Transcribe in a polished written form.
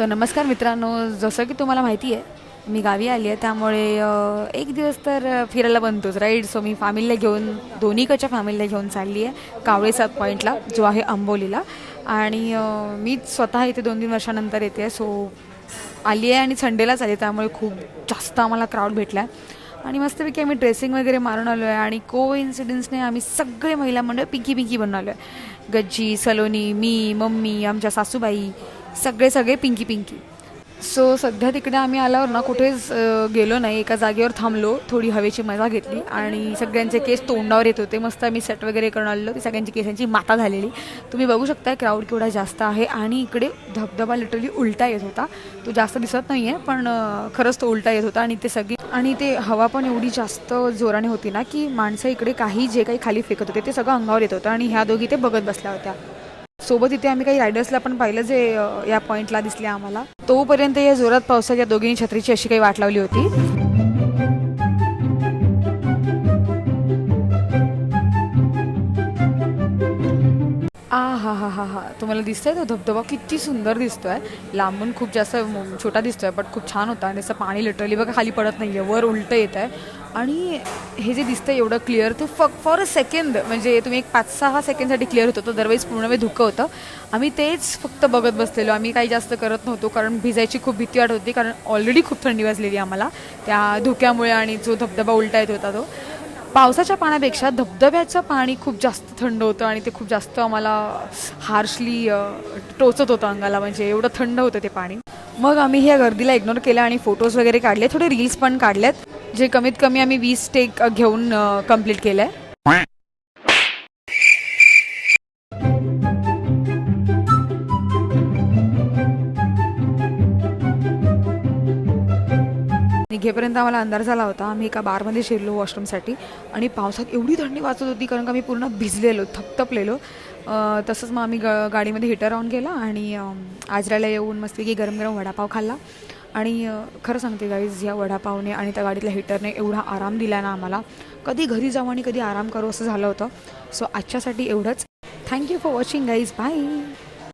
नमस्कार मित्रांनो, जसं की तुम्हाला माहिती आहे मी गावी आली आहे त्यामुळे एक दिवस तर फिरायला बनतोच राईट. सो मी फॅमिलीला घेऊन दोन्हीकडच्या फॅमिलीला घेऊन चालली आहे कावळे सात पॉईंटला जो आहे आंबोलीला. आणि मी स्वतः इथे 2-3 वर्षानंतर येते आहे. सो आली आहे आणि संडेलाच आली त्यामुळे खूप जास्त आम्हाला क्राऊड भेटला आहे आणि मस्तपैकी आम्ही ड्रेसिंग वगैरे मारून आलो आहे. आणि को इन्सिडन्सने आम्ही सगळे महिला मंडळ पिंकी पिंकी बनून आलो आहे. गज्जी, सलोनी, मी, मम्मी, आमच्या सासूबाई, सगळे सगळे पिंकी पिंकी. सो सध्या तिकडे आम्ही आल्यावर ना कुठेच गेलो नाही, एका जागेवर थांबलो, थोडी हवेची मजा घेतली आणि सगळ्यांचे केस तोंडावर येत होते. मस्त आम्ही सेट वगैरे करून आलेलो, ती सगळ्यांची केसांची माता झालेली. तुम्ही बघू शकता क्राऊड केवढा जास्त आहे. आणि इकडे धबधबा लिटरली उलटा येत होता. तो जास्त दिसत नाही आहे पण खरंच तो उलटा येत होता. आणि ते हवा पण एवढी जास्त जोराने होती ना की माणसं इकडे काही जे काही खाली फेकत होते ते सगळं अंगावर येत होतं. आणि ह्या दोघी ते बघत बसल्या होत्या. सोबत इथे आम्ही काही रायडर्सला पण पाहिलं जे या पॉईंटला दिसले आम्हाला. तोपर्यंत या जोरात पावसात या दोघींनी छत्रीची अशी काही वाट लावली होती. हा हा हा हा तुम्हाला दिसतोय तो धबधबा किती सुंदर दिसतोय. लांबून खूप जास्त छोटा दिसतोय पण खूप छान होता. आणि असं पाणी लिटरली बघा खाली पडत नाही आहे, वर उलटं येत आहे. आणि हे जे दिसतंय एवढं क्लिअर ते फॉर अ सेकंड, म्हणजे तुम्ही एक 5-6 सेकंडसाठी क्लिअर होतं, तर दरवेळेस पूर्ण वेळ धुकं होतं. आम्ही तेच फक्त बघत बसलेलो, आम्ही काही जास्त करत नव्हतो कारण भिजायची खूप भीती वाटत होती. कारण ऑलरेडी खूप थंडी वाजलेली आम्हाला त्या धुक्यामुळे. आणि जो धबधबा उलटा येत होता तो पावसाच्या पाण्यापेक्षा धबधब्याचं पाणी खूप जास्त थंड होतं आणि ते खूप जास्त आम्हाला हार्शली टोचत होतं अंगाला, म्हणजे एवढं थंड होतं ते पाणी. मग आम्ही ह्या गर्दीला इग्नोर केला आणि फोटोज वगैरे काढले, थोडे रील्स पण काढलेत, जे कमीत कमी आम्ही 20 टेक घेऊन कंप्लीट केलं आहे. निघेपर्यंत आम्हाला अंधार झाला होता. आम्ही एका बारमध्ये शिरलो वॉशरूमसाठी आणि पावसात एवढी थंडी वाजत होती कारण का आम्ही पूर्ण भिजलेलो, थपथपलेलो. तसंच मग आम्ही गाडीमध्ये हिटर ऑन केला आणि आजऱ्याला येऊन मस्तपैकी गरम गरम वडापाव खाल्ला. आणि खरं सांगते गाईज, या वडापावने आणि त्या गाडीतल्या हिटरने एवढा आराम दिला ना आम्हाला, कधी घरी जाऊ आणि कधी आराम करू असं झालं होतं. सो आजच्यासाठी एवढंच. Thank you for watching guys, bye.